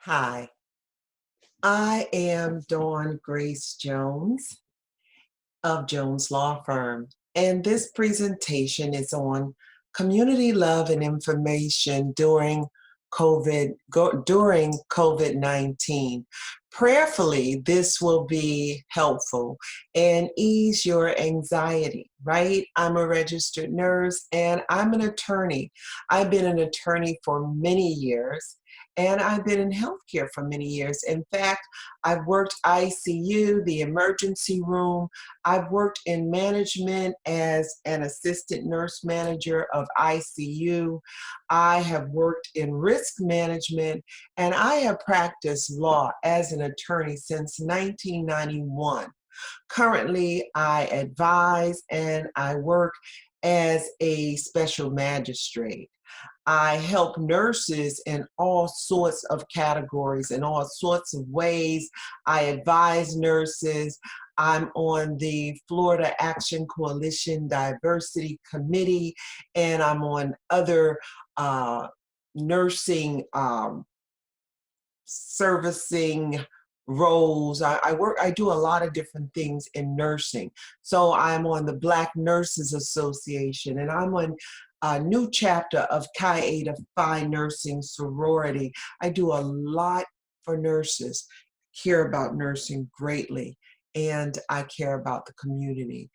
Hi, I am Dawn Grace Jones of Jones Law Firm, and this presentation is on community love and information during COVID-19. Prayerfully, this will be helpful and ease your anxiety, right? I'm a registered nurse and I'm an attorney. I've been an attorney for many years and I've been in healthcare for many years. In fact, I've worked ICU, the emergency room. I've worked in management as an assistant nurse manager of ICU. I have worked in risk management, and I have practiced law as an attorney since 1991. Currently, I advise and I work as a special magistrate. I help nurses in all sorts of categories, in all sorts of ways. I advise nurses. I'm on the Florida Action Coalition Diversity Committee, and I'm on other nursing servicing roles. I do a lot of different things in nursing. So I'm on the Black Nurses Association, and I'm on a new chapter of Chi Eta Phi Nursing Sorority. I do a lot for nurses, care about nursing greatly, and I care about the community.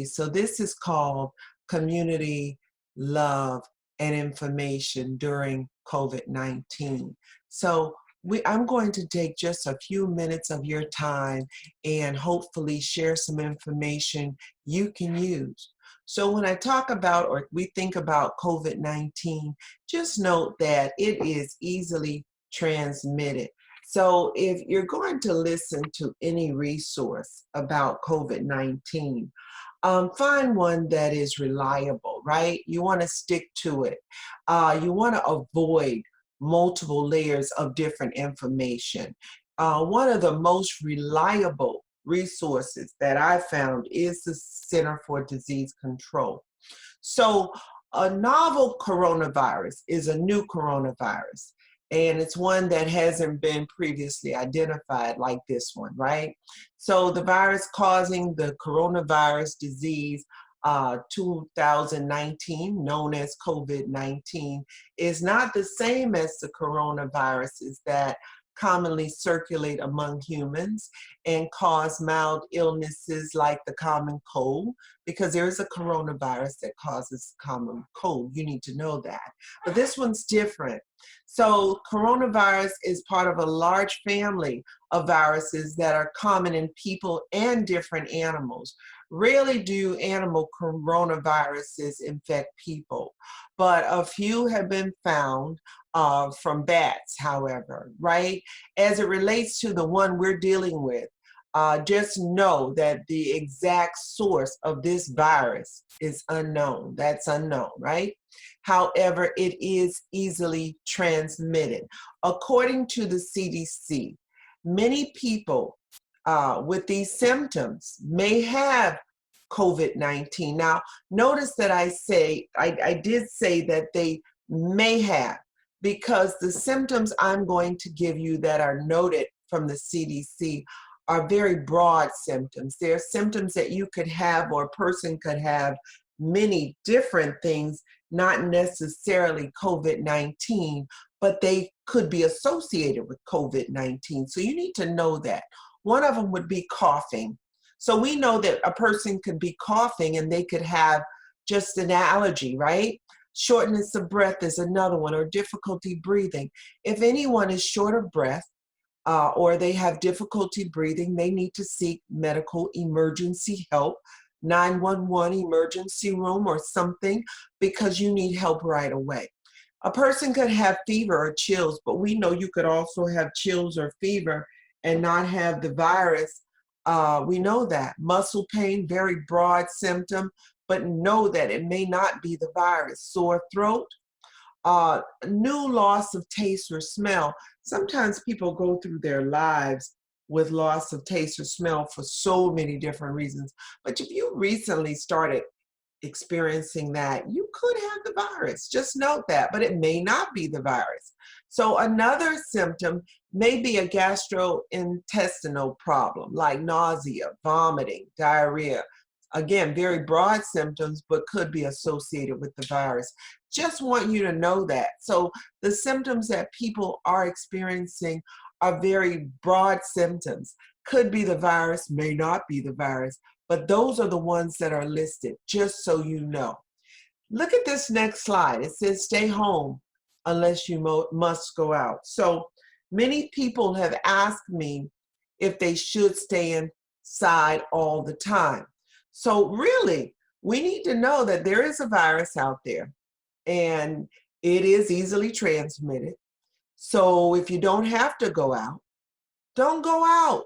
So this is called Community Love and Information during COVID-19. So I'm going to take just a few minutes of your time and hopefully share some information you can use. So when I talk about or we think about COVID-19, just note that it is easily transmitted. So if you're going to listen to any resource about COVID-19, find one that is reliable, right? You want to stick to it. You want to avoid multiple layers of different information. One of the most reliable resources that I found is the Center for Disease Control. So a novel coronavirus is a new coronavirus, and it's one that hasn't been previously identified like this one, right? So the virus causing the coronavirus disease 2019, known as COVID-19, is not the same as the coronaviruses that commonly circulate among humans and cause mild illnesses like the common cold, because there is a coronavirus that causes common cold. You need to know that. But this one's different. So coronavirus is part of a large family of viruses that are common in people and different animals. Rarely do animal coronaviruses infect people, but a few have been found from bats, however, right? As it relates to the one we're dealing with, just know that the exact source of this virus is unknown. That's unknown, right? However, it is easily transmitted. According to the CDC, many people with these symptoms may have COVID-19. Now, notice that I did say that they may have, because the symptoms I'm going to give you that are noted from the CDC are very broad symptoms. They're symptoms that you could have, or a person could have many different things, not necessarily COVID-19, but they could be associated with COVID-19. So you need to know that. One of them would be coughing. So we know that a person could be coughing and they could have just an allergy, right? Shortness of breath is another one, or difficulty breathing. If anyone is short of breath or they have difficulty breathing, they need to seek medical emergency help, 911 emergency room or something, because you need help right away. A person could have fever or chills, but we know you could also have chills or fever and not have the virus. We know that. Muscle pain, very broad symptom, but know that it may not be the virus. Sore throat, new loss of taste or smell. Sometimes people go through their lives with loss of taste or smell for so many different reasons. But if you recently started experiencing that, you could have the virus. Just note that, but it may not be the virus. So another symptom may be a gastrointestinal problem like nausea, vomiting, diarrhea. Again, very broad symptoms, but could be associated with the virus. Just want you to know that. So the symptoms that people are experiencing are very broad symptoms. Could be the virus, may not be the virus, but those are the ones that are listed, just so you know. Look at this next slide. It says stay home unless you must go out. So many people have asked me if they should stay inside all the time. So really, we need to know that there is a virus out there and it is easily transmitted. So if you don't have to go out, don't go out.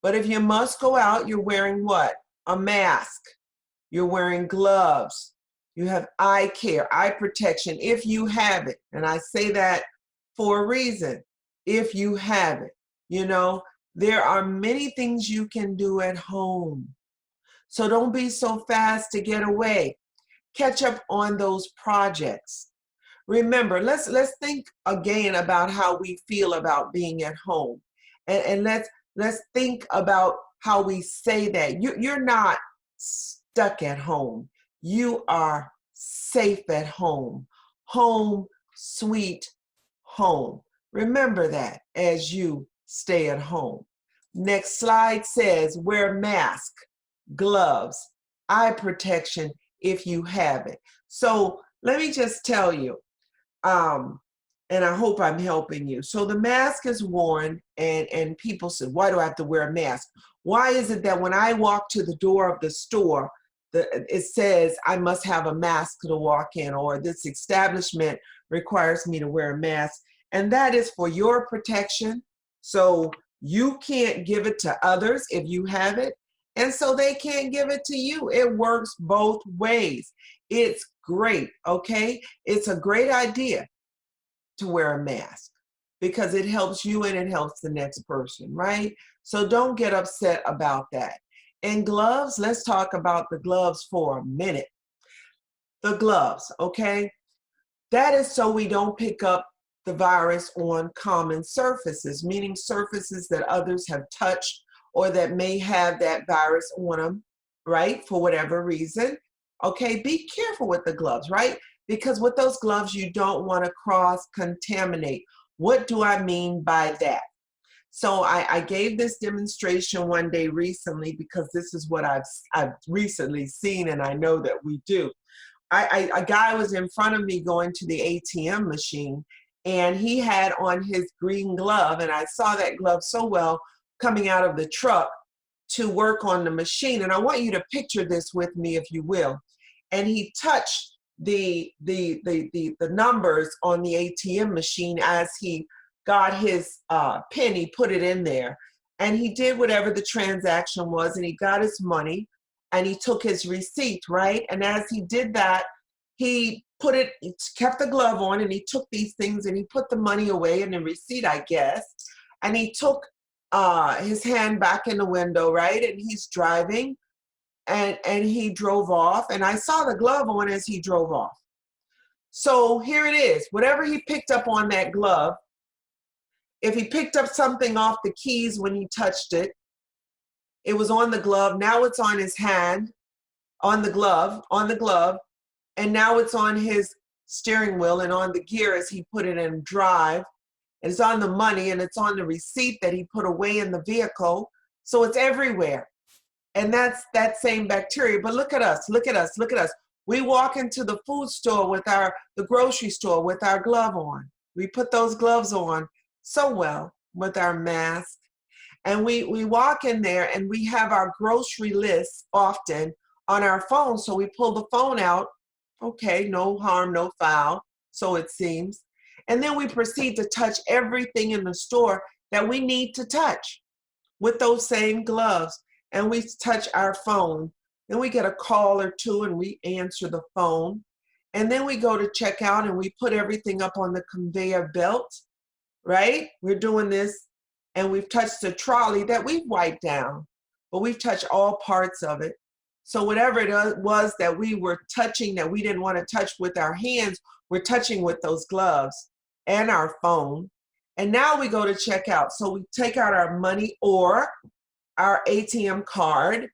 But if you must go out, you're wearing what? A mask. You're wearing gloves. You have eye care, eye protection, if you have it. And I say that for a reason, if you have it. You know, there are many things you can do at home. So don't be so fast to get away. Catch up on those projects. Remember, let's think again about how we feel about being at home. And let's think about how we say that. You're not stuck at home. You are safe at home. Home, sweet home. Remember that as you stay at home. Next slide says wear mask, gloves, eye protection if you have it. So let me just tell you, and I hope I'm helping you. So the mask is worn, and people said, why do I have to wear a mask? Why is it that when I walk to the door of the store, it says I must have a mask to walk in, or this establishment requires me to wear a mask? And that is for your protection. So you can't give it to others if you have it, and so they can't give it to you. It works both ways. It's great, okay? It's a great idea to wear a mask because it helps you and it helps the next person, right? So don't get upset about that. And gloves, let's talk about the gloves for a minute. The gloves, okay? That is so we don't pick up the virus on common surfaces, meaning surfaces that others have touched or that may have that virus on them, right? For whatever reason. Okay, be careful with the gloves, right? Because with those gloves, you don't want to cross-contaminate. What do I mean by that? So I gave this demonstration one day recently because this is what I've recently seen, and I know that we do. A guy was in front of me going to the ATM machine, and he had on his green glove, and I saw that glove so well coming out of the truck to work on the machine. And I want you to picture this with me, if you will. And he touched the numbers on the ATM machine as he got his pin. He put it in there, and he did whatever the transaction was, and he got his money, and he took his receipt, right? And as he did that, he kept the glove on, and he took these things, and he put the money away in the receipt, I guess, and he took his hand back in the window, right? And he's driving, and he drove off, and I saw the glove on as he drove off. So here it is. Whatever he picked up on that glove, if he picked up something off the keys when he touched it, it was on the glove. Now it's on his hand, on the glove, and now it's on his steering wheel and on the gear as he put it in drive. It's on the money, and it's on the receipt that he put away in the vehicle. So it's everywhere. And that's that same bacteria. But look at us, look at us, look at us. We walk into the food store the grocery store with our glove on. We put those gloves on so well with our mask. And we walk in there, and we have our grocery list often on our phone. So we pull the phone out. Okay, no harm, no foul, so it seems. And then we proceed to touch everything in the store that we need to touch with those same gloves. And we touch our phone. Then we get a call or two, and we answer the phone. And then we go to check out, and we put everything up on the conveyor belt, right? We're doing this, and we've touched the trolley that we've wiped down, but we've touched all parts of it. So whatever it was that we were touching that we didn't want to touch with our hands, we're touching with those gloves. and our phone. And now we go to checkout. So we take out our money or our ATM card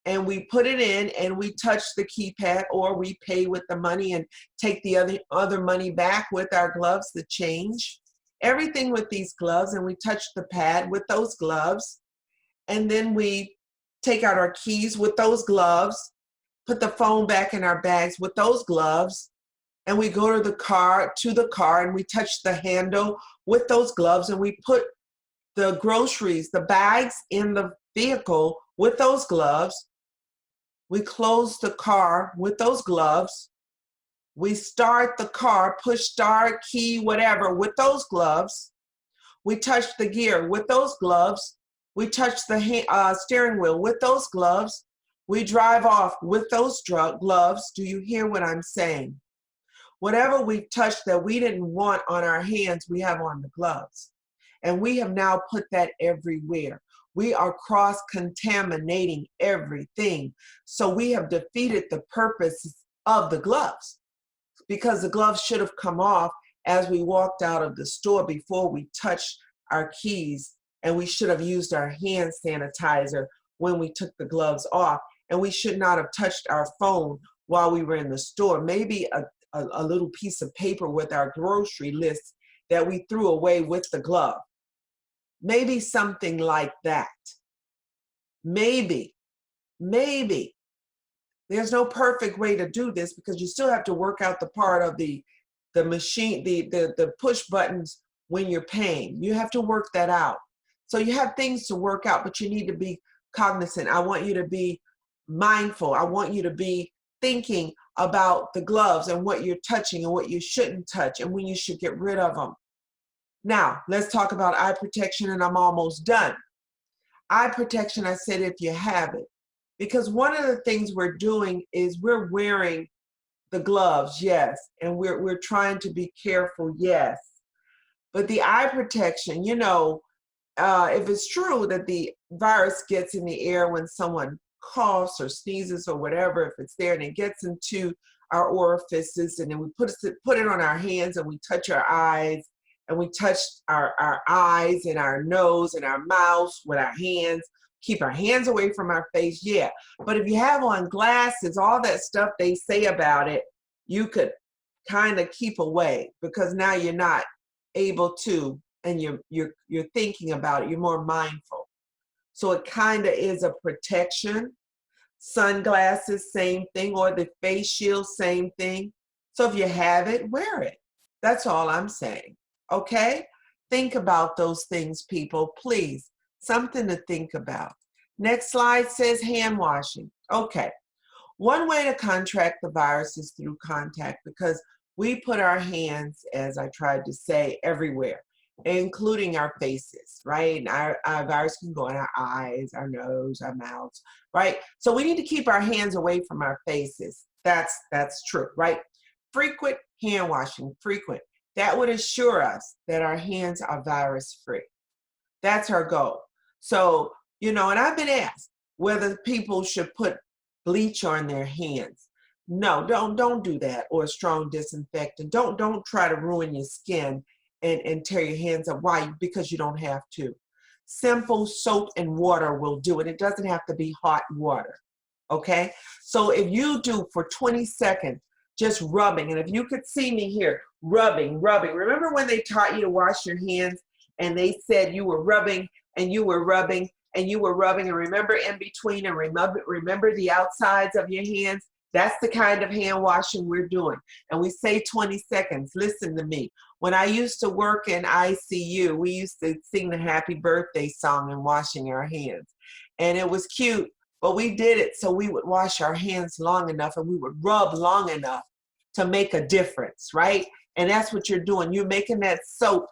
and we put it in and we touch the keypad, or we pay with the money and take the other money back with our gloves, the change. Everything with these gloves, and we touch the pad with those gloves. And then we take out our keys with those gloves, put the phone back in our bags with those gloves, and we go to the car and we touch the handle with those gloves, and we put the groceries, the bags in the vehicle with those gloves. We close the car with those gloves. We start the car, push start, key, whatever, with those gloves. We touch the gear with those gloves. We touch the steering wheel with those gloves. We drive off with those gloves. Do you hear what I'm saying? Whatever we touched that we didn't want on our hands, we have on the gloves. And we have now put that everywhere. We are cross-contaminating everything. So we have defeated the purpose of the gloves, because the gloves should have come off as we walked out of the store before we touched our keys, and we should have used our hand sanitizer when we took the gloves off, and we should not have touched our phone while we were in the store. Maybe a little piece of paper with our grocery list that we threw away with the glove. Maybe something like that. Maybe. There's no perfect way to do this, because you still have to work out the part of the machine, the push buttons when you're paying. You have to work that out. So you have things to work out, but you need to be cognizant. I want you to be mindful. I want you to be thinking about the gloves and what you're touching and what you shouldn't touch and when you should get rid of them. Now, let's talk about eye protection, and I'm almost done. Eye protection, I said if you have it. Because one of the things we're doing is we're wearing the gloves, yes, and we're trying to be careful, yes. But the eye protection, you know, if it's true that the virus gets in the air when someone coughs or sneezes or whatever, if it's there and it gets into our orifices, and then we put it on our hands and we touch our eyes, and we touch our eyes and our nose and our mouths with our hands, keep our hands away from our face, yeah. But if you have on glasses, all that stuff they say about it, you could kind of keep away, because now you're not able to, and you're thinking about it, you're more mindful. So it kind of is a protection. Sunglasses, same thing, or the face shield, same thing. So if you have it, wear it. That's all I'm saying. Okay? Think about those things, people, please. Something to think about. Next slide says hand washing. Okay. One way to contract the virus is through contact, because we put our hands, as I tried to say, everywhere, including our faces, right? And our virus can go in our eyes, our nose, our mouths, right? So we need to keep our hands away from our faces. That's true, right? Frequent hand washing, frequent. That would assure us that our hands are virus free. That's our goal. So, you know, and I've been asked whether people should put bleach on their hands. No, don't do that, or a strong disinfectant. Don't try to ruin your skin and tear your hands up. Why? Because you don't have to. Simple soap and water will do it. It doesn't have to be hot water. Okay? So if you do for 20 seconds, just rubbing, and if you could see me here, rubbing. Remember when they taught you to wash your hands and they said you were rubbing and you were rubbing and you were rubbing, and remember in between, and remember the outsides of your hands? That's the kind of hand washing we're doing. And we say 20 seconds. Listen to me. When I used to work in ICU, we used to sing the happy birthday song and washing our hands. And it was cute, but we did it so we would wash our hands long enough, and we would rub long enough to make a difference, right? And that's what you're doing. You're making that soap,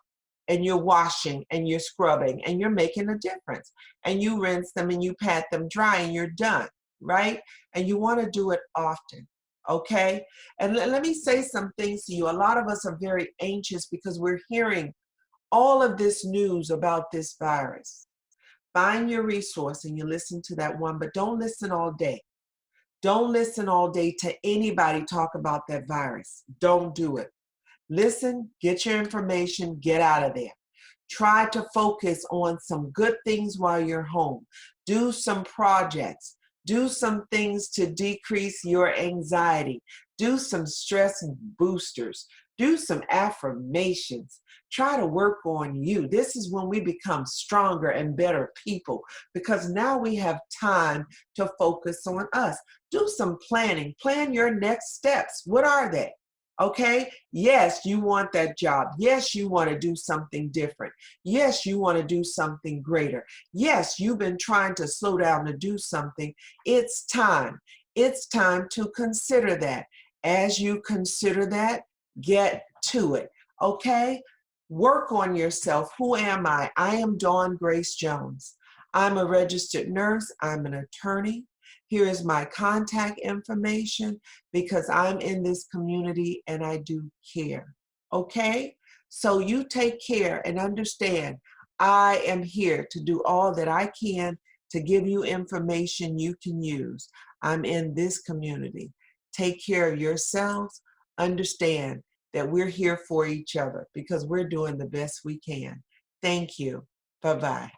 and you're washing and you're scrubbing and you're making a difference. And you rinse them and you pat them dry and you're done, right? And you want to do it often, okay? And let me say some things to you. A lot of us are very anxious because we're hearing all of this news about this virus. Find your resource and you listen to that one, but don't listen all day. Don't listen all day to anybody talk about that virus. Don't do it. Listen, get your information, get out of there. Try to focus on some good things while you're home. Do some projects. Do some things to decrease your anxiety. Do some stress boosters. Do some affirmations. Try to work on you. This is when we become stronger and better people because now we have time to focus on us. Do some planning. Plan your next steps. What are they? Okay, yes, you want that job. Yes, you want to do something different. Yes, you want to do something greater. Yes, you've been trying to slow down to do something. It's time. It's time to consider that. As you consider that, get to it. Okay, work on yourself. Who am I? I am Dawn Grace Jones. I'm a registered nurse. I'm an attorney. Here is my contact information because I'm in this community and I do care. Okay? So you take care and understand I am here to do all that I can to give you information you can use. I'm in this community. Take care of yourselves. Understand that we're here for each other because we're doing the best we can. Thank you. Bye-bye.